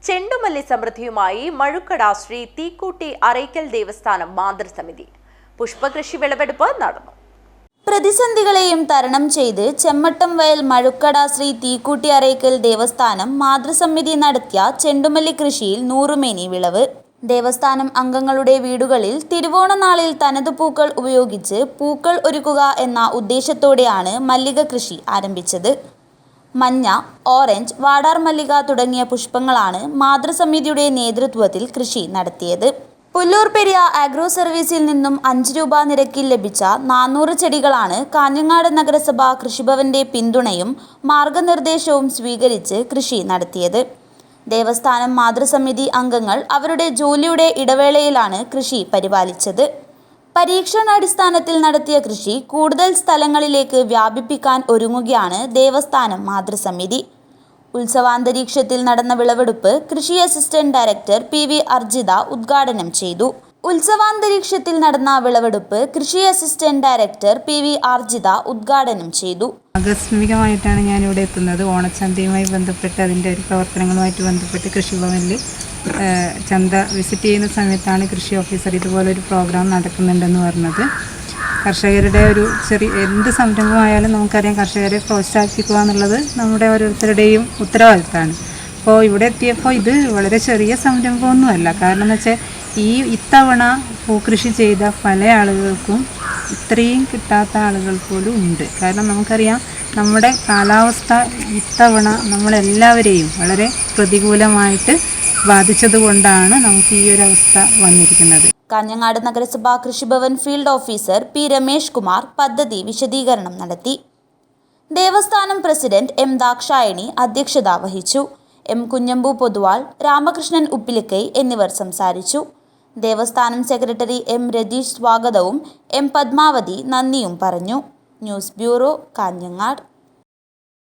ചെണ്ടുമല്ലി സമൃദ്ധിയുമായി മഴുക്കട ശ്രീ തീക്കൂട്ടി അറയ്ക്കൽ ദേവസ്ഥാനം മാതൃസമിതി പുഷ്പകൃഷി വിളവെടുപ്പ് നടന്നു. പ്രതിസന്ധികളെയും തരണം ചെയ്ത് ചെമ്മട്ടം വയൽ മഴുക്കട ശ്രീ തീക്കൂട്ടി അറയ്ക്കൽ ദേവസ്ഥാനം മാതൃസമിതി നടത്തിയ ചെണ്ടുമല്ലി കൃഷിയിൽ നൂറുമേനി വിളവ്. ദേവസ്ഥാനം അംഗങ്ങളുടെ വീടുകളിൽ തിരുവോണനാളിൽ തനതു പൂക്കൾ ഉപയോഗിച്ച് പൂക്കൾ ഒരുക്കുക എന്ന ഉദ്ദേശത്തോടെയാണ് മല്ലിക കൃഷി ആരംഭിച്ചത്. മഞ്ഞ, ഓറഞ്ച്, വാടാർ മല്ലിക തുടങ്ങിയ പുഷ്പങ്ങളാണ് മാതൃസമിതിയുടെ നേതൃത്വത്തിൽ കൃഷി നടത്തിയത്. പുല്ലൂർ പെരിയ ആഗ്രോ സർവീസിൽ നിന്നും 5 രൂപ നിരക്കിൽ ലഭിച്ച 400 ചെടികളാണ് കാഞ്ഞങ്ങാട് നഗരസഭ കൃഷിഭവന്റെ പിന്തുണയും മാർഗനിർദ്ദേശവും സ്വീകരിച്ച് കൃഷി നടത്തിയത്. ദേവസ്ഥാനം മാതൃസമിതി അംഗങ്ങൾ അവരുടെ ജോലിയുടെ ഇടവേളയിലാണ് കൃഷി പരിപാലിച്ചത്. പരീക്ഷണാടിസ്ഥാനത്തിൽ നടത്തിയ കൃഷി കൂടുതൽ സ്ഥലങ്ങളിലേക്ക് വ്യാപിപ്പിക്കാൻ ഒരുങ്ങുകയാണ് ദേവസ്ഥാനം മാതൃസമിതി. ഉത്സവാന്തരീക്ഷത്തിൽ നടന്ന വിളവെടുപ്പ് കൃഷി അസിസ്റ്റന്റ് ഡയറക്ടർ PV അർജിത ഉദ്ഘാടനം ചെയ്തു. ഉത്സവാന്തരീക്ഷത്തിൽ നടന്ന വിളവെടുപ്പ് കൃഷി അസിസ്റ്റന്റ് ഡയറക്ടർ PV അർജിത ഉദ്ഘാടനം ചെയ്തു. ആകസ്മികമായിട്ടാണ് ഞാനിവിടെ എത്തുന്നത്. ഓണച്ചന്തയുമായി ബന്ധപ്പെട്ട് അതിൻ്റെ ഒരു പ്രവർത്തനങ്ങളുമായിട്ട് ബന്ധപ്പെട്ട് കൃഷിഭവനിൽ ചന്ത വിസിറ്റ് ചെയ്യുന്ന സമയത്താണ് കൃഷി ഓഫീസർ ഇതുപോലൊരു പ്രോഗ്രാം നടക്കുന്നുണ്ടെന്ന് പറഞ്ഞത്. കർഷകരുടെ ഒരു എന്ത് സംരംഭമായാലും നമുക്കറിയാം, കർഷകരെ പ്രോത്സാഹിപ്പിക്കുക എന്നുള്ളത് നമ്മുടെ ഓരോരുത്തരുടെയും ഉത്തരവാദിത്തമാണ്. അപ്പോൾ ഇവിടെ എത്തിയപ്പോൾ ഇത് വളരെ ചെറിയ സംരംഭമൊന്നുമല്ല. കാരണം എന്ന് വെച്ചാൽ ഇത്തവണ പൂക്കൃഷി ചെയ്ത പല ആളുകൾക്കും ഇത്രയും കിട്ടാത്ത ആളുകൾ പോലും ഉണ്ട്. കാരണം നമുക്കറിയാം, നമ്മുടെ കാലാവസ്ഥ ഇത്തവണ നമ്മളെല്ലാവരെയും വളരെ പ്രതികൂലമായിട്ട് ബാധിച്ചതുകൊണ്ടാണ് നമുക്ക് ഈ ഒരു അവസ്ഥ വന്നിരിക്കുന്നത്. കാഞ്ഞങ്ങാട് നഗരസഭ Krishibhavan field officer P. Ramesh Kumar പദ്ധതി വിശദീകരണം നടത്തി. ദേവസ്ഥാനം പ്രസിഡന്റ് M. ദാക്ഷായണി അധ്യക്ഷത വഹിച്ചു. M. കുഞ്ഞമ്പു പൊതുവാൾ, രാമകൃഷ്ണൻ ഉപ്പിലിക്കൈ എന്നിവർ സംസാരിച്ചു. ദേവസ്ഥാനം സെക്രട്ടറി M. രതീഷ് സ്വാഗതവും M. പത്മാവതി നന്ദിയും പറഞ്ഞു. News bureau, Kanhangad.